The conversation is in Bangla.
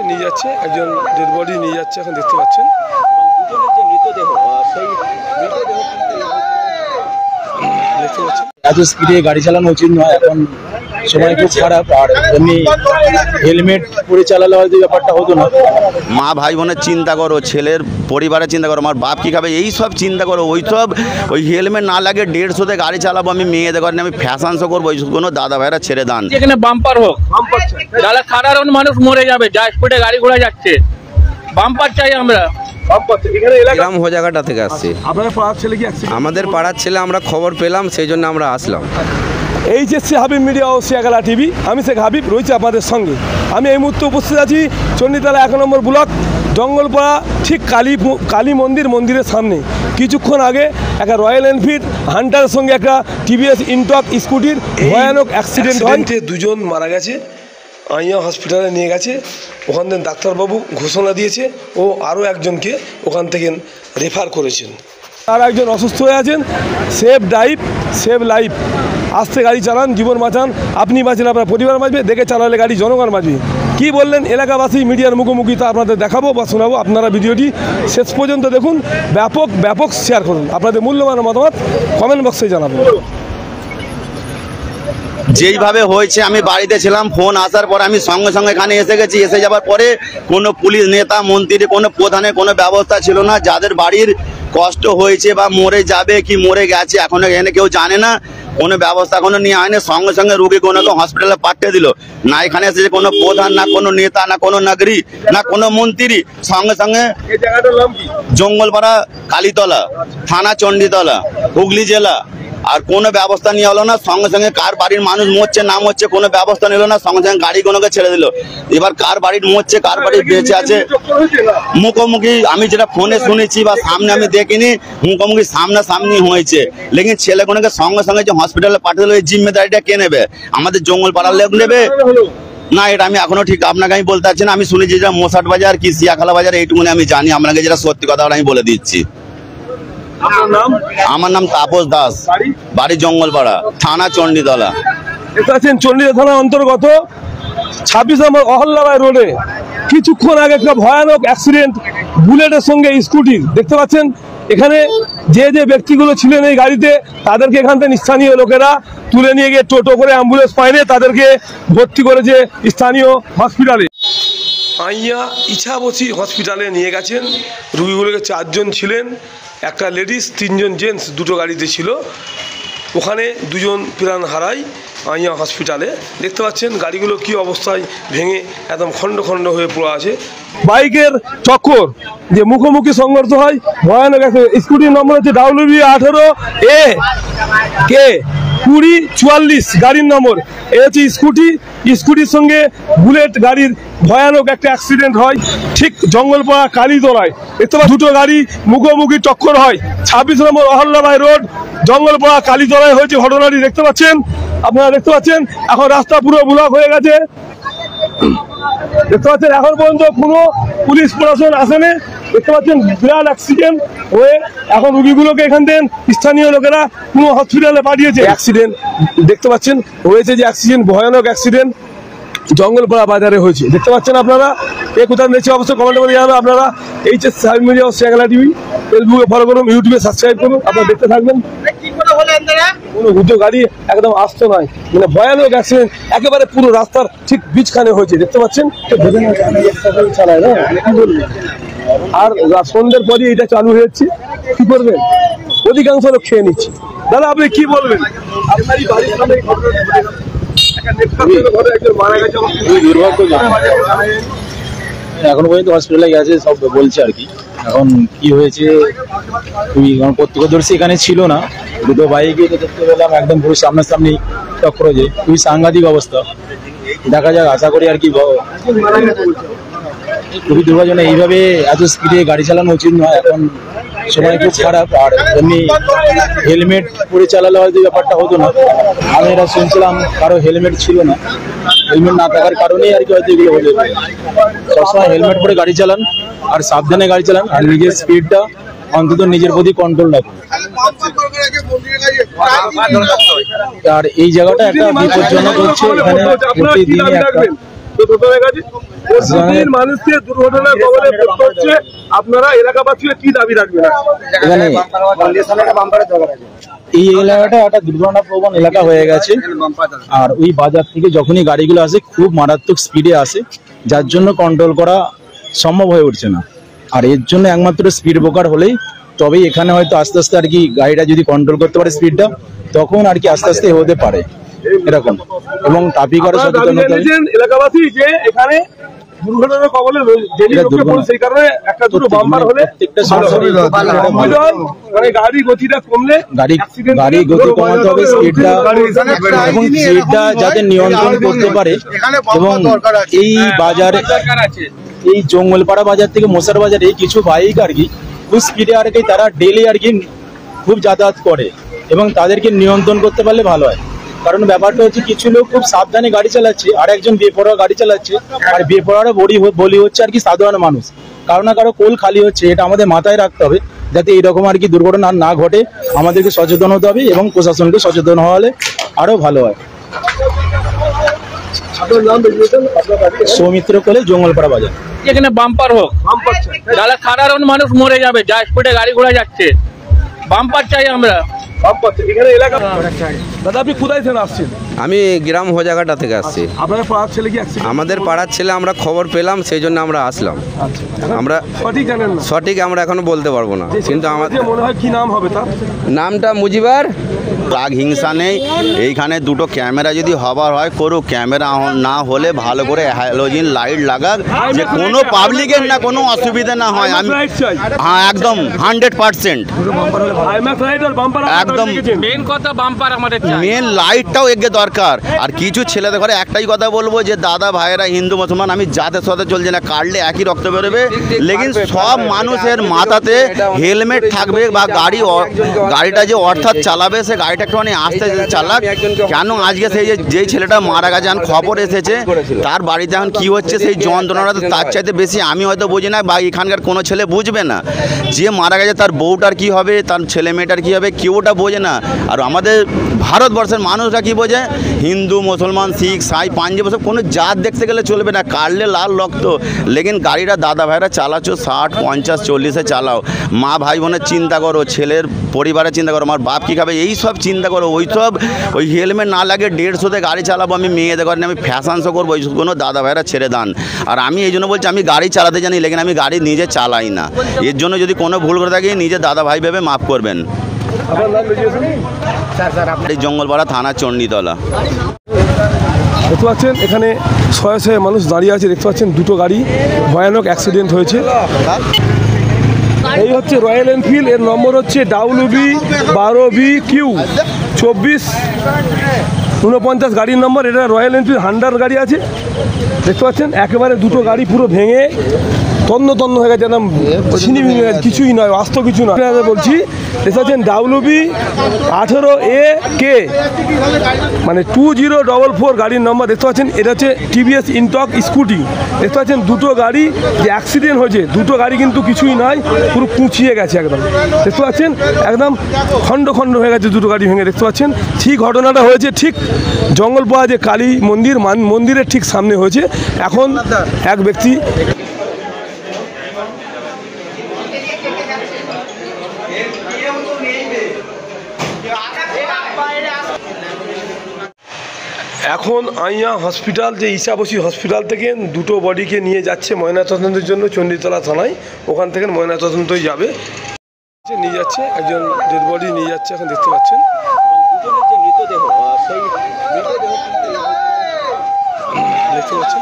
নিয়ে যাচ্ছে একজন ডেড বডি নিয়ে যাচ্ছে এখন দেখতে পাচ্ছেন এত স্পিডে গাড়ি চালানো উচিত নয় এখন সময় খুব খারাপ আর এমনি হেলমেট পরে চালালে হয়তো ব্যাপারটা হতো না মা ভাই বোনের চিন্তা করো ছেলের পরিবারের চিন্তা করো আমার বাপ কি খাবে এই সব চিন্তা করো ওই হেলমেট না লাগে 150-তে গাড়ি চালাবো আমি মেয়েদের ঘরে আমি ফ্যাশন শো করবো ওই কোনো দাদা ভাইরা ছেড়ে দান এখানে বাম্পার হোক যারা সাধারণ মানুষ মরে যাবে যা স্পিডে গাড়ি ঘোড়া যাচ্ছে বাম্পার চাই আমরা গ্রাম হোজাঘাটা থেকে আসছি আমাদের পাড়ার ছেলে আমরা খবর পেলাম সেই জন্য আমরা আসলাম এইচএসসি হাবিব মিডিয়া ও শিয়াখালা টিভি আমি শেখ হাবিব রয়েছে আপনাদের সঙ্গে আমি এই মুহূর্তে উপস্থিত আছি চণ্ডীতলা 1 নম্বর ব্লক জঙ্গলপাড়া ঠিক কালী মন্দিরের সামনে কিছুক্ষণ আগে একটা রয়্যাল এনফিল্ড হান্টারের সঙ্গে একটা টিভিএস ইনটক স্কুটির ভয়ানক অ্যাক্সিডেন্ট হয় দুজন মারা গেছে আইয়া হসপিটালে নিয়ে গেছে ওখান থেকে ডাক্তারবাবু ঘোষণা দিয়েছে ও আরও একজনকে ওখান থেকে রেফার করেছেন আর একজন অসুস্থ হয়ে আছেন সেভ ড্রাইভ সেভ লাইফ আস্তে গাড়ি চালান জীবন বাঁচান আপনি বাঁচেন আপনার পরিবার বাঁচবে দেখে চালালে গাড়ি জনগণ বাঁচবে কী বললেন এলাকাবাসী মিডিয়ার মুখোমুখি তা আপনাদের দেখাবো বা শোনাবো আপনারা ভিডিওটি শেষ পর্যন্ত দেখুন ব্যাপক শেয়ার করুন আপনাদের মূল্যবান মতামত কমেন্ট বক্সে জানাবো যেইভাবে হয়েছে আমি বাড়িতে ছিলাম ফোন আসার পরে আমি সঙ্গে সঙ্গে এখানে এসে গেছি এসে যাবার পরে কোনো পুলিশ নেতা মন্ত্রী কোনো প্রধানের কোনো ব্যবস্থা ছিল না যাদের বাড়ির কষ্ট হয়েছে বা মরে যাবে কি মরে গেছে এখনো এখানে কেউ জানে না কোনো ব্যবস্থা এখনো নিয়ে হয়নি সঙ্গে সঙ্গে রোগী কোনো হসপিটালে পাঠিয়ে দিল না এখানে এসেছে কোনো প্রধান না কোনো নেতা না কোনো নাগরিক না কোনো মন্ত্রী সঙ্গে সঙ্গে জঙ্গলপাড়া কালীতলা থানা চণ্ডীতলা হুগলি জেলা আর কোনো ব্যবস্থা নিয়ে হলো না সঙ্গে সঙ্গে কার বাড়ির মানুষ মরছে না মরছে কোনো ব্যবস্থা নিল না সঙ্গে সঙ্গে গাড়ি কোনোকে ছেড়ে দিল এবার কার বাড়ির মরছে কার বাড়ির বেঁচে আছে মুখোমুখি আমি যেটা ফোনে শুনেছি বা সামনে আমি দেখিনি মুখোমুখি সামনাসামনি হয়েছে লেকিন ছেলে কোনোকে সঙ্গে সঙ্গে যে হসপিটালে পাঠিয়ে দিল এই জিম্মেদারিটা কে নেবে আমাদের জঙ্গলপাড়ার লোক নেবে না এটা আমি এখনো ঠিক আপনাকে আমি বলতে পারছি না আমি শুনেছি যেটা মোসাট বাজার কি শিয়াখালা বাজার এইটুকুনি আমি জানি আপনাকে যেটা সত্যি কথা আমি বলে দিচ্ছি আমার নাম তাপস দাস বাড়ি জঙ্গলপাড়া থানা চণ্ডীতলা চণ্ডীতলা থানার অন্তর্গত 26 নম্বর অহল্যাবাই রোডে কিছুক্ষণ আগে একটা ভয়ানক অ্যাক্সিডেন্ট বুলেটের সঙ্গে স্কুটির দেখতে পাচ্ছেন এখানে যে ব্যক্তিগুলো ছিলেন এই গাড়িতে তাদেরকে এখান থেকে স্থানীয় লোকেরা তুলে নিয়ে গিয়ে টোটো করে অ্যাম্বুলেন্স পাইনে তাদেরকে ভর্তি করেছে স্থানীয় হসপিটালে আইয়া ইছাবসি হসপিটালে নিয়ে গেছেন রোগীগুলোকে 4 জন ছিলেন একটা লেডিস 3 জন জেন্টস দুটো গাড়িতে ছিল ওখানে 2 জন প্রাণ হারায় আইয়া হসপিটালে দেখতে পাচ্ছেন গাড়িগুলো কি অবস্থায় ভেঙে একদম খণ্ড খণ্ড হয়ে পড়ে আছে বাইকের চক্কর যে মুখোমুখি সংঘর্ষ হয় ভয়ানক একটা স্কুটির নম্বর হচ্ছে WB18K2044 গাড়ির নম্বর এ হচ্ছে স্কুটির সঙ্গে বুলেট গাড়ির ভয়ানক একটা অ্যাক্সিডেন্ট হয় ঠিক জঙ্গলপাড়া কালীতলায় দেখতে পাচ্ছেন দুটো গাড়ি মুখোমুখি চক্কর হয় 26 নম্বর অহল্যাবাই রোড জঙ্গলপাড়া কালীতলায় হয়েছে ঘটনাটি দেখতে পাচ্ছেন আপনারা দেখতে পাচ্ছেন এখন রাস্তা পুরো ব্লক হয়ে গেছে দেখতে পাচ্ছেন এখন পর্যন্ত কোনো পুলিশ প্রশাসন আসেনি দেখতে পাচ্ছেন বিরাট অ্যাক্সিডেন্ট হয়ে এখন রোগীগুলোকে এখান থেকে স্থানীয় লোকেরা কোনো হসপিটালে পাঠিয়েছে অ্যাক্সিডেন্ট দেখতে পাচ্ছেন হয়েছে যে অ্যাক্সিডেন্ট ভয়ানক অ্যাক্সিডেন্ট জঙ্গলপাড়া বাজারে হয়েছে দেখতে পাচ্ছেন আপনারা এই কোথাও দেখছি অবশ্যই কমেন্ট করে জানাবেন আপনারা এইচএসসি হাবিব মিডিয়া ও শিয়াখালা টিভি ফেসবুকে ফলো করুন ইউটিউবে সাবস্ক্রাইব করুন আপনারা দেখতে থাকবেন কোনো গুজো গাড়ি একদম আসতো নয় মানে ভয়ানক অ্যাক্সিডেন্ট একেবারে পুরো রাস্তার ঠিক বিচখানে হয়েছে দেখতে পাচ্ছেন চালায় না আর সন্ধ্যের পরই এটা চালু হয়েছে কি করবেন অধিকাংশ লোক খেয়ে নিচ্ছে দাদা আপনি কি বলবেন আপনারই বাড়ির সামনে এখনো পর্যন্ত হসপিটালে গেছে সব বলছে আর কি এখন কি হয়েছে তুই প্রত্যক্ষদর্শী এখানে ছিল না দুটো বাইকে দেখতে পেলাম একদম পুরো সামনাসামনি টক্কর হয়েছে খুবই সাংঘাতিক অবস্থা দেখা যাক আশা করি আর কি খুবই দুর্ভাগ্যজনক এইভাবে এত স্পিডে গাড়ি চালানো উচিত নয় এখন সময় খুব খারাপ আর এমনি হেলমেট পরে চালালে হয়তো ব্যাপারটা হতো না আমি এটা শুনছিলাম কারো হেলমেট ছিল না হেলমেট না থাকার কারণেই আর কি হয়তো এগুলো হয়ে যাবে সবসময় হেলমেট পরে গাড়ি চালান আর সাবধানে গাড়ি চালান আর নিজের স্পিডটা অন্তত নিজের প্রতি কন্ট্রোল রাখুন আর এই জায়গাটা একটা বিপজ্জনক হচ্ছে এখানে প্রতিদিনই একটা টোটো হয়ে গেছে। প্রতিদিন মানুষকে দুর্ঘটনার কবলে পড়তে হচ্ছে। আপনারা এলাকাবাসীরা কি দাবি রাখবেন? এখানে এই এলাকাটা একটা দুর্ঘটনা প্রবণ এলাকা হয়ে গেছে। আর ওই বাজার থেকে যখনই গাড়িগুলো আসে খুব মারাত্মক স্পিডে আসে, যার জন্য কন্ট্রোল করা সম্ভব হয়ে উঠছে না। আর এর জন্য একমাত্র স্পিড ব্রেকার হলেই তবেই এখানে হয়তো আস্তে আস্তে আর কি গাড়িটা যদি কন্ট্রোল করতে পারে স্পিডটা, তখন আর কি আস্তে আস্তে হতে পারে এরকম। এবং ট্রাফিক আরো সচেতন হতে হবে এলাকাবাসী যে এখানে দুর্ঘটনার কবলে সেই কারণে একটা দুটো বাম্পার হলে মানে গাড়ি গতিটা কমলে গাড়ি গতি কমাতে হবে, স্পিডটা এবং স্পিডটা যাতে নিয়ন্ত্রণ করতে পারে। এবং এই বাজারে, এই জঙ্গলপাড়া বাজার থেকে মোসার বাজারে কিছু বাইক আর কি খুব স্পিডে আর কি তারা ডেলি আর কি খুব যাতায়াত করে, এবং তাদেরকে নিয়ন্ত্রণ করতে পারলে ভালো হয়। কারণ ব্যাপারটা হচ্ছে কিছু লোক খুব সাবধানে গাড়ি চালাচ্ছে, আর একজন বেপরোয়া গাড়ি চালাচ্ছে, আর বেপরোয়ারা বলি হচ্ছে আর কি সাধারণ মানুষ। কারো না কারো কোল খালি হচ্ছে, এটা আমাদের মাথায় রাখতে হবে যাতে এরকম আর কি দুর্ঘটনা না ঘটে। আমাদেরকে সচেতন হতে হবে এবং প্রশাসনকে সচেতন হওয়ালে আরো ভালো হয়। সৌমিত্র কোলে, জঙ্গলপাড়া বাজার। এখানে বাম্পার হোক, যারা সাধারণ মানুষ মরে যাবে, যা স্পিডে গাড়ি ঘোড়া যাচ্ছে, বাম্পার চাই আমরা। এখানে এলাকা দাদা আপনি কোথায় থেকে আসছেন? আমি গ্রাম হোজাগাটা থেকে আসছি। আপনাদের পাড়ার ছেলে কি অ্যাক্সিডেন্ট? আমাদের পাড়ার ছেলে, আমরা খবর পেলাম সেই জন্য আমরা আসলাম। আমরা সঠিক জানেন না? সঠিক আমরা এখনো বলতে পারবো না, কিন্তু আমাদের মনে হয় কি নাম হবে তার? নামটা মুজিবার। রাগ হিংসা নেই। এইখানে দুটো ক্যামেরা যদি হবার হয় করুক, ক্যামেরা না হলে ভালো করে হ্যালোজিন লাইট লাগাক, যে কোনো পাবলিকের না কোনো অসুবিধা না হয়। আমি হ্যাঁ একদম 100% একদম মেন কথা বাম্পার আমাদের চাই। মেন লাইটটাও এগে দরকার। আর কিছু ছেলেদের ঘরে একটাই কথা বলবো যে দাদা ভাইয়েরা হিন্দু মুসলমান আমি জাতের সাথে চলছে না, কাটলে একই রক্ত বেরোবে। লেকিন সব মানুষের মাথাতে হেলমেট থাকবে, বা গাড়িটা যে অর্থাৎ চালাবে সে গাড়িটা একটুখানি আস্তে চালাক। কেন আজকে সেই যেই ছেলেটা মারা গেছে, এখন খবর এসেছে তার বাড়িতে এখন কি হচ্ছে সেই যন্ত্রণাটা তার চাইতে বেশি আমি হয়তো বুঝি না, বা এখানকার কোনো ছেলে বুঝবে না। যে মারা গেছে তার বউটার কি হবে, তার ছেলে মেয়েটার কি হবে, কেউ ওটা বোঝে না। আর আমাদের ভারতবর্ষের মানুষরা কি বোঝে, হিন্দু মুসলমান শিখ সাই পাঞ্জাব সব কোনো জাত দেখতে গেলে চলবে না, কাটলে লাল রক্ত। লেকিন গাড়িটা দাদা ভাইরা চালাচ্ছ 60, 50, 40-এ চালাও। মা ভাই বোনের চিন্তা করো, ছেলের পরিবারের চিন্তা করো, আমার বাপ কী খাবে এই সব চিন্তা করো। ওই হেলমেট না লাগে 150-তে গাড়ি চালাবো, আমি মেয়েদের ঘরে আমি ফ্যাশন শো করবো, এইসবগুলো দাদা ভাইরা ছেড়ে দেন। আর আমি এই জন্য বলছি আমি গাড়ি চালাতে জানি, লেকিন আমি গাড়ি নিজে চালাই না। এর জন্য যদি কোনো ভুল করে থাকি নিজে দাদা ভাই ভেবে মাফ করবেন। জঙ্গলপাড়া থানা, চণ্ডীতলা। দেখতে পাচ্ছেন এখানে শয়ে শয়ে মানুষ দাঁড়িয়ে আছে। দেখতে পাচ্ছেন দুটো গাড়ি ভয়ানক অ্যাক্সিডেন্ট হয়েছে। এই হচ্ছে রয়্যাল এনফিল্ড, এর নম্বর হচ্ছে WB12B Q2449 গাড়ির নম্বর। এটা রয়্যাল এনফিল্ড হান্ডার গাড়ি আছে। দেখতে পাচ্ছেন একেবারে দুটো গাড়ি পুরো ভেঙে তন্ন তন্ন হয়ে গেছে, একদম ছিনিমিনি হয়ে গেছে, কিছুই নয়, আস্ত কিছু নয়। বলছি দেখতে পাচ্ছেন WB18AK মানে 2044 গাড়ির নম্বর। দেখতে পাচ্ছেন এটা হচ্ছে TVS ইনটক স্কুটি। দেখতে পাচ্ছেন দুটো গাড়ি যে অ্যাক্সিডেন্ট হয়েছে, দুটো গাড়ি কিন্তু কিছুই নয়, পুরো কুঁচিয়ে গেছে একদম। দেখতে পাচ্ছেন একদম খণ্ড খণ্ড হয়ে গেছে দুটো গাড়ি ভেঙে। দেখতে পাচ্ছেন ঠিক ঘটনাটা হয়েছে ঠিক জঙ্গলপাড়া যে কালী মন্দির মন্দিরের ঠিক সামনে হয়েছে। এখন এক ব্যক্তি এখন আইয়া হসপিটাল যে ঈশাবসী হসপিটাল থেকে দুটো বডিকে নিয়ে যাচ্ছে ময়নাতদন্তের জন্য চণ্ডীতলা থানায়। ওখান থেকে ময়নাতদন্তই যাবে, নিয়ে যাচ্ছে একজন ডেড বডি নিয়ে যাচ্ছে। এখন দেখতে পাচ্ছেন দুজনের যে মৃতদেহ সেই